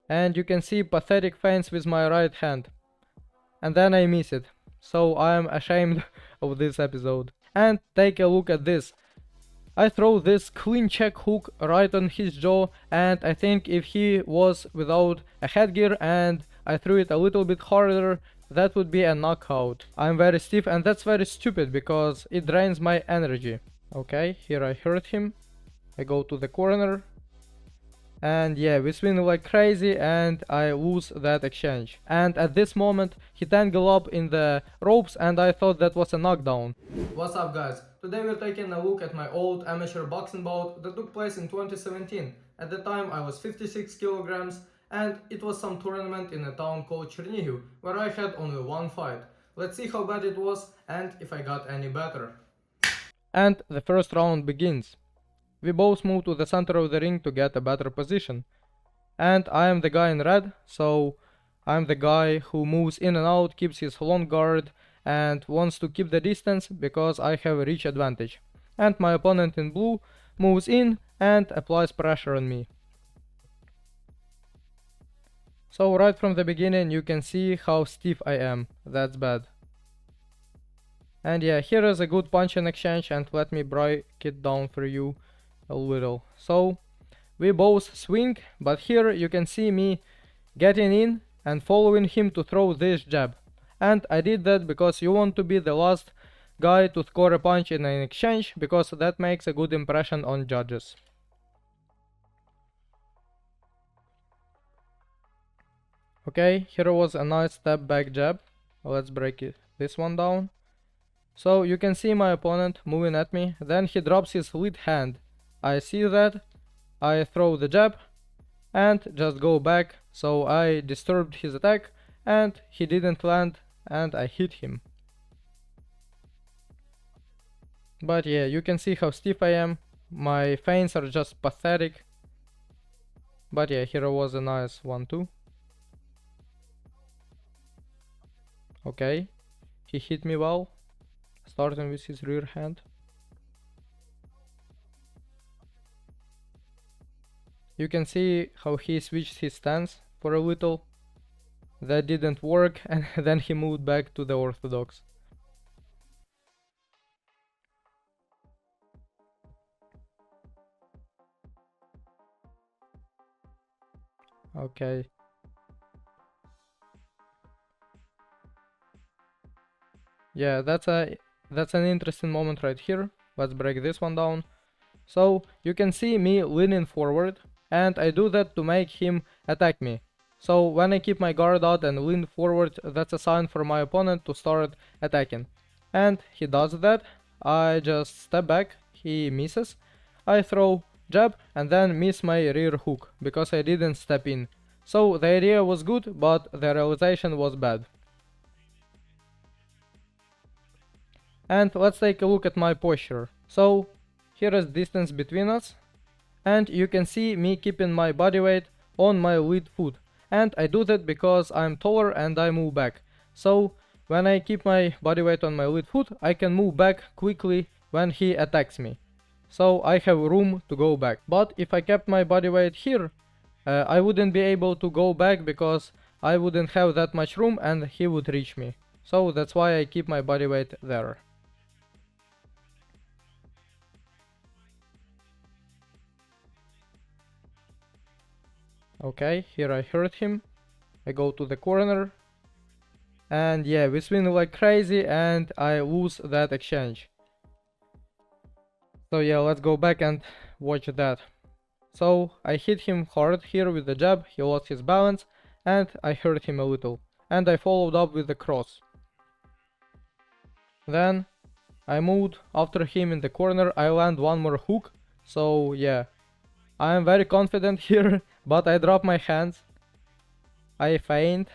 and you can see pathetic feints with my right hand. And then I miss it. So I am ashamed of this episode. And take a look at this. I throw this clean check hook right on his jaw, and I think if he was without a headgear and I threw it a little bit harder, that would be a knockout. I'm very stiff, and that's very stupid because it drains my energy. Okay, here I hurt him. I go to the corner. And yeah, we swing like crazy and I lose that exchange. And at this moment, he tangled up in the ropes and I thought that was a knockdown. What's up guys? Today we're taking a look at my old amateur boxing bout that took place in 2017. At the time I was 56 kilograms and it was some tournament in a town called Chernihiv where I had only one fight. Let's see how bad it was and if I got any better. And the first round begins. We both move to the center of the ring to get a better position. And I am the guy in red, so I'm the guy who moves in and out, keeps his long guard, and wants to keep the distance because I have a reach advantage. And my opponent in blue moves in and applies pressure on me. So right from the beginning you can see how stiff I am. That's bad. And yeah, here is a good punch-in exchange, and let me break it down for you a little. So we both swing, but here you can see me getting in and following him to throw this jab. And I did that because you want to be the last guy to score a punch in an exchange, because that makes a good impression on judges. Okay, here was a nice step back jab. Let's break this one down. So you can see my opponent moving at me, then he drops his lead hand. I see that, I throw the jab and just go back, so I disturbed his attack and he didn't land and I hit him. But yeah, you can see how stiff I am, my feints are just pathetic. But yeah, here was a nice 1-2. Okay, he hit me well, starting with his rear hand. You can see how he switched his stance for a little. That didn't work, and then he moved back to the orthodox. Okay. Yeah, that's an interesting moment right here. Let's break this one down. So you can see me leaning forward, and I do that to make him attack me. So when I keep my guard out and lean forward, that's a sign for my opponent to start attacking. And he does that. I just step back, he misses. I throw jab and then miss my rear hook because I didn't step in. So the idea was good, but the realization was bad. And let's take a look at my posture. So here is distance between us, and you can see me keeping my body weight on my lead foot. And I do that because I'm taller and I move back. So when I keep my body weight on my lead foot, I can move back quickly when he attacks me. So I have room to go back. But if I kept my body weight here, I wouldn't be able to go back because I wouldn't have that much room and he would reach me. So that's why I keep my body weight there. Okay, here I hurt him. I go to the corner. And yeah, we swing like crazy and I lose that exchange. So yeah, let's go back and watch that. So I hit him hard here with the jab, he lost his balance, and I hurt him a little. And I followed up with the cross. Then I moved after him in the corner, I land one more hook. So yeah, I am very confident here, but I drop my hands. I feint.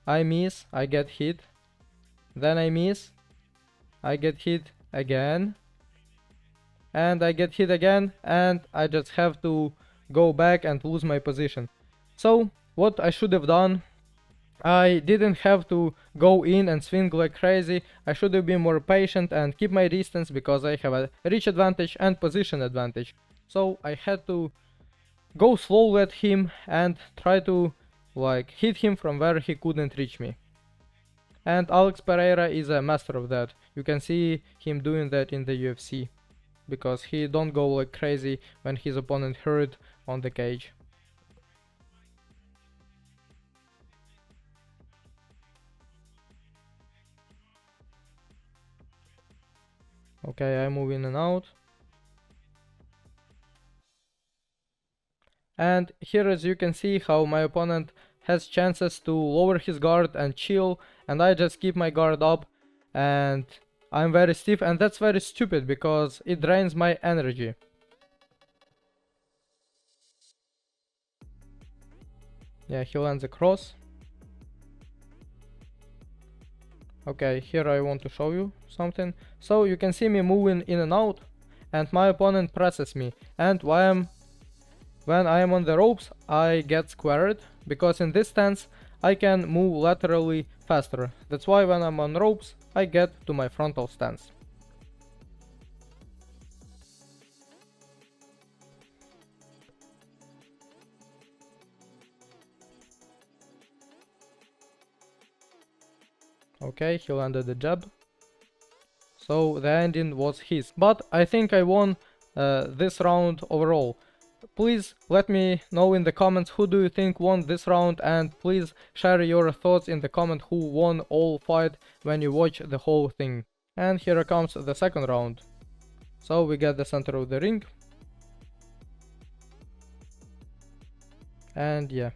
I miss, I get hit. Then I miss. I get hit again. And I get hit again, and I just have to go back and lose my position. So what I should have done, I didn't have to go in and swing like crazy. I should have been more patient and keep my distance because I have a reach advantage and position advantage. So I had to go slowly at him and try to like hit him from where he couldn't reach me. And Alex Pereira is a master of that. You can see him doing that in the UFC, because he don't go like crazy when his opponent hurt on the cage. Okay, I move in and out. And here, as you can see, how my opponent has chances to lower his guard and chill, and I just keep my guard up and I'm very stiff, and that's very stupid because it drains my energy. Yeah, he lands a cross. Okay, here I want to show you something. So you can see me moving in and out, and my opponent presses me, and when I am on the ropes I get squared, because in this stance I can move laterally faster. That's why when I'm on ropes I get to my frontal stance. Okay, he landed the jab. So the ending was his. But I think I won this round overall. Please let me know in the comments who do you think won this round, and please share your thoughts in the comment who won all fight when you watch the whole thing. And here comes the second round. So we get the center of the ring. And yeah,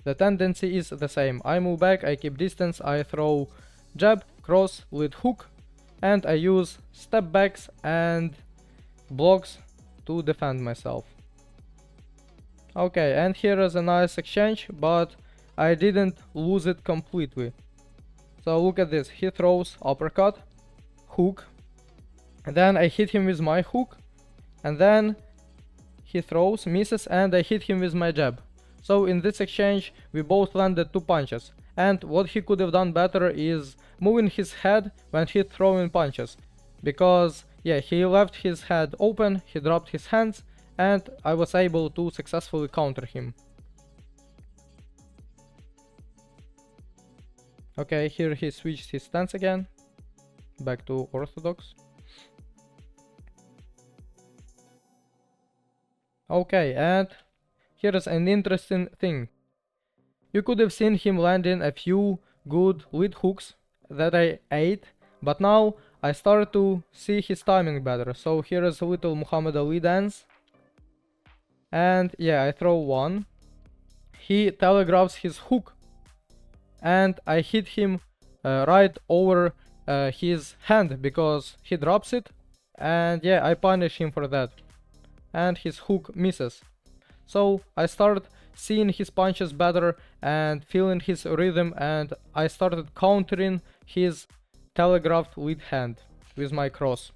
the tendency is the same. I move back, I keep distance, I throw jab, cross, lead hook, and I use step backs and blocks to defend myself. Okay, and here is a nice exchange, but I didn't lose it completely. So look at this, he throws uppercut, hook, and then I hit him with my hook, and then he throws, misses, and I hit him with my jab. So in this exchange we both landed 2 punches, and what he could have done better is moving his head when he throwing punches, because yeah, he left his head open, he dropped his hands, and I was able to successfully counter him. Okay, here he switched his stance again, back to orthodox. Okay, and here's an interesting thing. You could have seen him landing a few good lead hooks that I ate, but now I start to see his timing better. So here is a little Muhammad Ali dance. And yeah, I throw one. He telegraphs his hook, and I hit him right over his hand because he drops it. And yeah, I punish him for that. And his hook misses. So I started seeing his punches better and feeling his rhythm, and I started countering his telegraphed lead hand with my cross.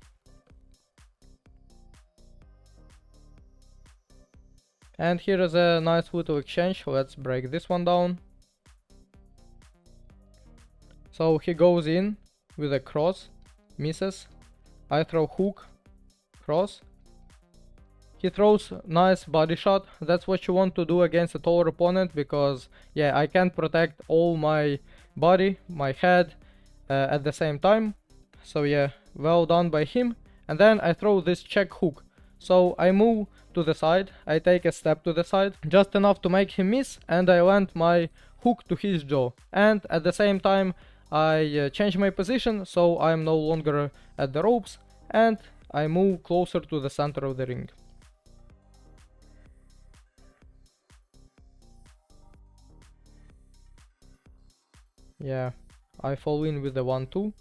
And here is a nice little exchange. Let's break this one down. So he goes in with a cross, misses. I throw hook, cross. He throws nice body shot. That's what you want to do against a taller opponent, because yeah, I can't protect all my body, my head at the same time. So yeah, well done by him. And then I throw this check hook. So I move to the side, I take a step to the side, just enough to make him miss, and I land my hook to his jaw. And at the same time I change my position, so I'm no longer at the ropes, and I move closer to the center of the ring. Yeah, I fall in with the 1-2.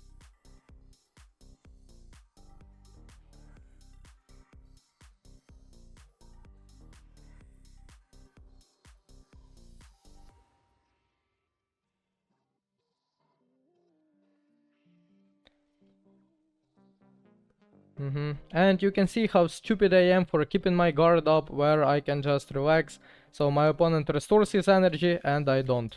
And you can see how stupid I am for keeping my guard up where I can just relax, so my opponent restores his energy and I don't.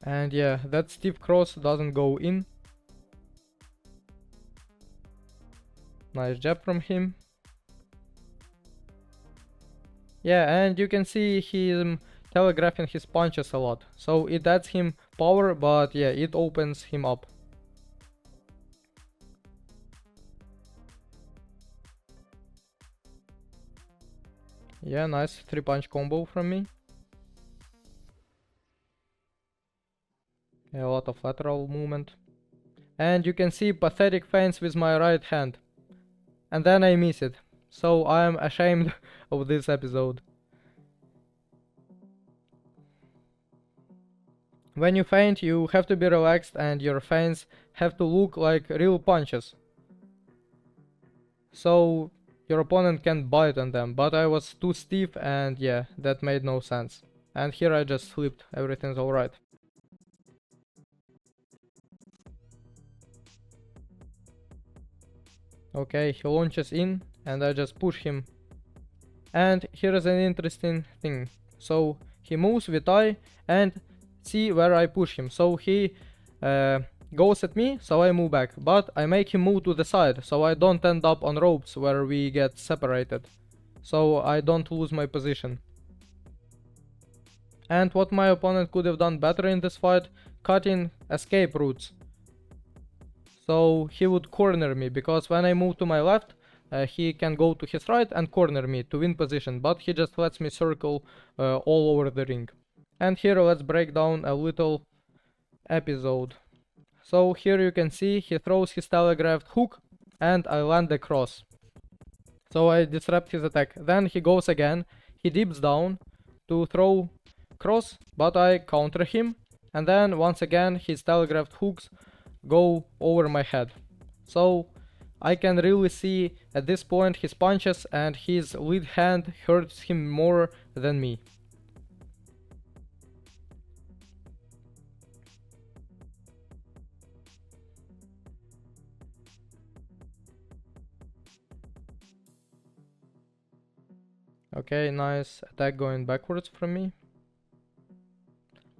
And yeah, that stiff cross doesn't go in. Nice jab from him. Yeah, and you can see him telegraphing his punches a lot. So it adds him power, but yeah, it opens him up. Yeah, nice 3-punch combo from me. Yeah, a lot of lateral movement. And you can see pathetic feints with my right hand. And then I miss it. So I am ashamed of this episode. When you feint, you have to be relaxed and your feints have to look like real punches. So your opponent can bite on them, but I was too stiff and yeah, that made no sense. And here I just slipped, everything's alright. Okay, he launches in and I just push him. And here is an interesting thing. So he moves with I and see where I push him. So he goes at me, so I move back. But I make him move to the side, so I don't end up on ropes where we get separated. So I don't lose my position. And what my opponent could have done better in this fight, cutting escape routes. So he would corner me, because when I move to my left, he can go to his right and corner me to win position, but he just lets me circle all over the ring. And here let's break down a little episode. So here you can see he throws his telegraphed hook and I land the cross. So I disrupt his attack. Then he goes again, he dips down to throw cross, but I counter him. And then once again his telegraphed hooks go over my head. So I can really see at this point his punches and his lead hand hurts him more than me. Okay, nice attack going backwards from me.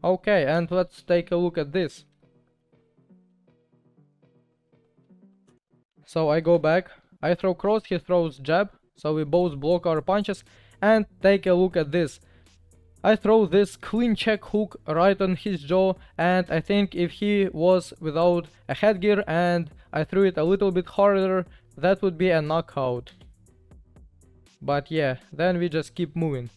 Okay, and let's take a look at this. So I go back, I throw cross, he throws jab, so we both block our punches, and take a look at this. I throw this clean check hook right on his jaw, and I think if he was without a headgear and I threw it a little bit harder, that would be a knockout. But yeah, then we just keep moving.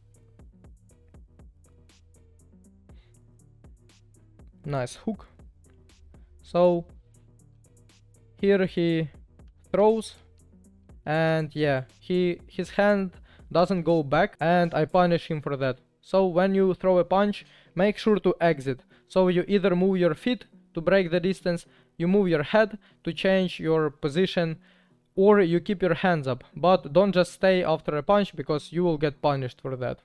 Nice hook. So here he throws, and yeah, his hand doesn't go back and I punish him for that. So when you throw a punch, make sure to exit. So you either move your feet to break the distance, you move your head to change your position, or you keep your hands up. But don't just stay after a punch, because you will get punished for that.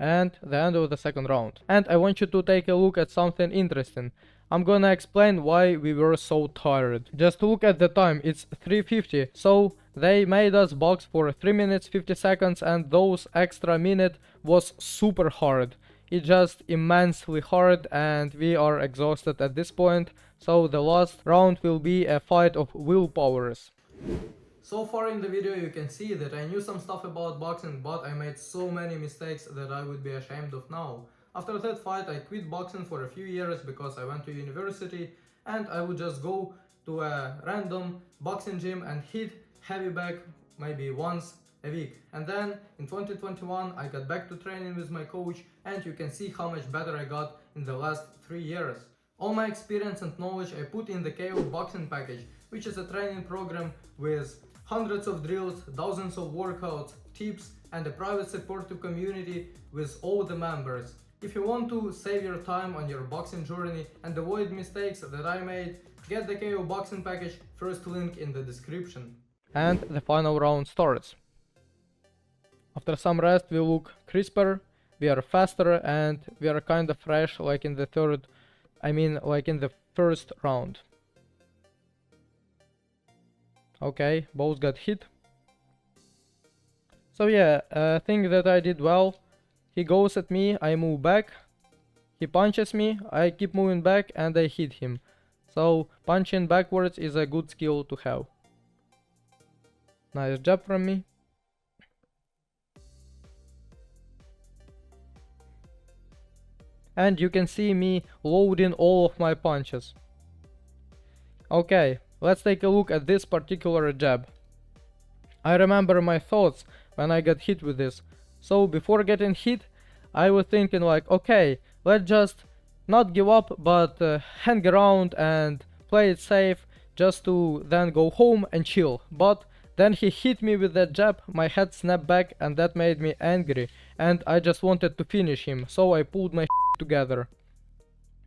And the end of the second round. And I want you to take a look at something interesting. I'm gonna explain why we were so tired. Just look at the time, it's 3:50. So they made us box for 3 minutes 50 seconds, and those extra minute was super hard. It's just immensely hard and we are exhausted at this point. So the last round will be a fight of willpowers. So far in the video you can see that I knew some stuff about boxing, but I made so many mistakes that I would be ashamed of now. After that fight I quit boxing for a few years because I went to university, and I would just go to a random boxing gym and hit heavy bag maybe once a week. And then in 2021 I got back to training with my coach, and you can see how much better I got in the last 3 years. All my experience and knowledge I put in the KO boxing package, which is a training program with hundreds of drills, thousands of workouts, tips, and a private supportive community with all the members. If you want to save your time on your boxing journey and avoid mistakes that I made, get the KO boxing package, first link in the description. And the final round starts. After some rest we look crisper, we are faster, and we are kinda fresh like in the first round. Okay, both got hit. So yeah, I think that I did well. He goes at me, I move back. He punches me, I keep moving back and I hit him. So punching backwards is a good skill to have. Nice jab from me. And you can see me loading all of my punches. Okay, let's take a look at this particular jab. I remember my thoughts when I got hit with this. So before getting hit, I was thinking like, okay, let's just not give up, but hang around and play it safe, just to then go home and chill. But then he hit me with that jab, my head snapped back, and that made me angry, and I just wanted to finish him, so I pulled my together.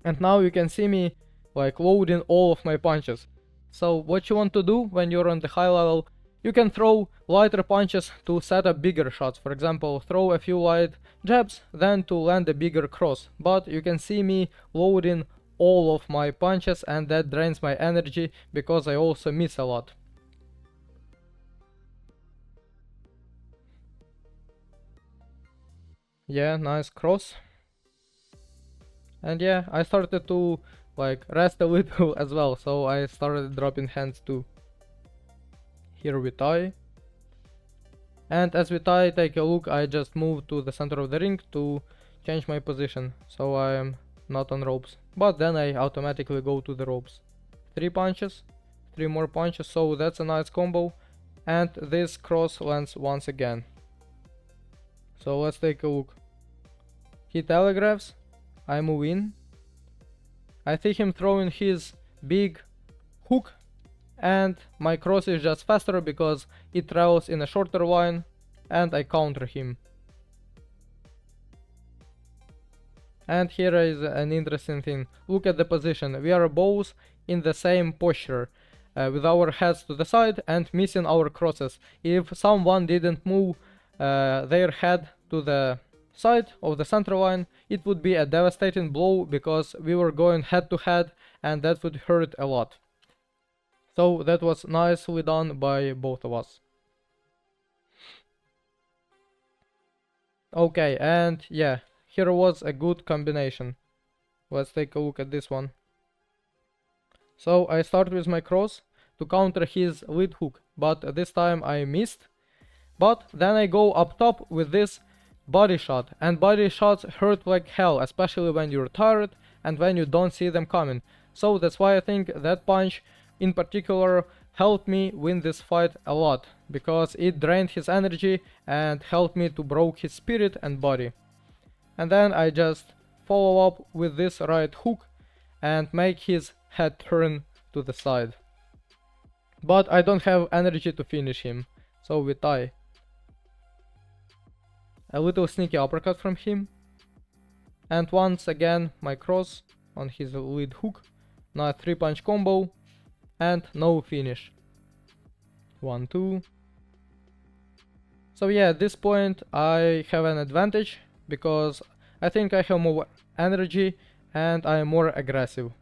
And now you can see me like loading all of my punches. So what you want to do when you're on the high level, you can throw lighter punches to set up bigger shots. For example, throw a few light jabs, then to land a bigger cross. But you can see me loading all of my punches, and that drains my energy because I also miss a lot. Yeah, nice cross. And yeah, I started to like rest a little as well, so I started dropping hands too. Here we tie. And as we tie, take a look, I just moved to the center of the ring to change my position, so I am not on ropes. But then I automatically go to the ropes. 3 punches, 3 more punches, so that's a nice combo. And this cross lands once again. So let's take a look. He telegraphs, I move in. I see him throwing his big hook, and my cross is just faster because it travels in a shorter line, and I counter him. And here is an interesting thing. Look at the position. We are both in the same posture, with our heads to the side and missing our crosses. If someone didn't move their head to the side of the center line, it would be a devastating blow because we were going head to head, and that would hurt a lot. So that was nicely done by both of us. Okay, and yeah, here was a good combination. Let's take a look at this one. So I start with my cross to counter his lead hook, but this time I missed. But then I go up top with this body shot, and body shots hurt like hell, especially when you're tired and when you don't see them coming. So that's why I think that punch in particular helped me win this fight a lot, because it drained his energy and helped me to broke his spirit and body. And then I just follow up with this right hook and make his head turn to the side. But I don't have energy to finish him, so we tie. A little sneaky uppercut from him, and once again my cross on his lead hook. Now a 3-punch combo, and no finish. 1, 2. So yeah, at this point I have an advantage, because I think I have more energy and I am more aggressive.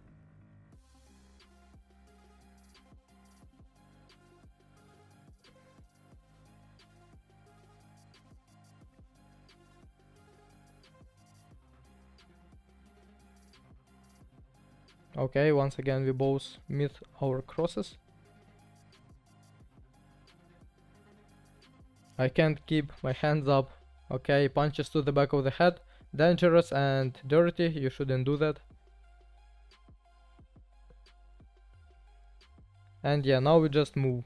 Okay, once again we both meet our crosses. I can't keep my hands up. Okay, punches to the back of the head. Dangerous and dirty, you shouldn't do that. And yeah, now we just move.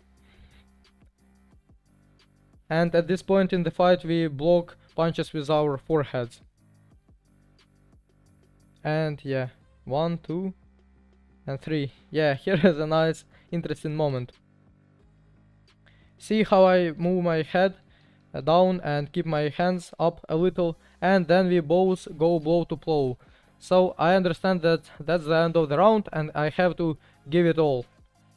And at this point in the fight we block punches with our foreheads. And yeah, 1, 2 and 3. Yeah, here is a nice interesting moment. See how I move my head down and keep my hands up a little, and then we both go blow to blow. So I understand that that's the end of the round and I have to give it all.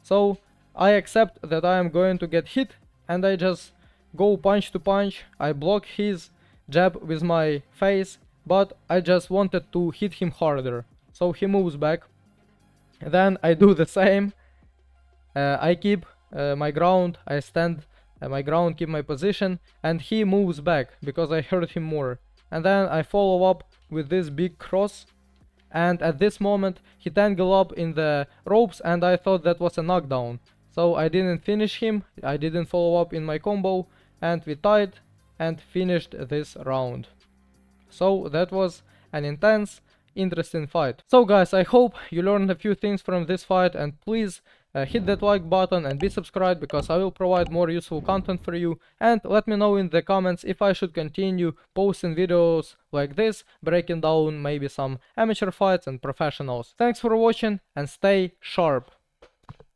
So I accept that I am going to get hit, and I just go punch to punch. I block his jab with my face, but I just wanted to hit him harder. So he moves back. Then I do the same. I keep my ground, I stand my ground, keep my position, and he moves back because I hurt him more. And then I follow up with this big cross, and at this moment he tangled up in the ropes and I thought that was a knockdown. So I didn't finish him, I didn't follow up in my combo, and we tied and finished this round. So that was an intense, interesting fight. So guys, I hope you learned a few things from this fight, and please hit that like button and be subscribed, because I will provide more useful content for you. And let me know in the comments if I should continue posting videos like this, breaking down maybe some amateur fights and professionals. Thanks for watching and stay sharp.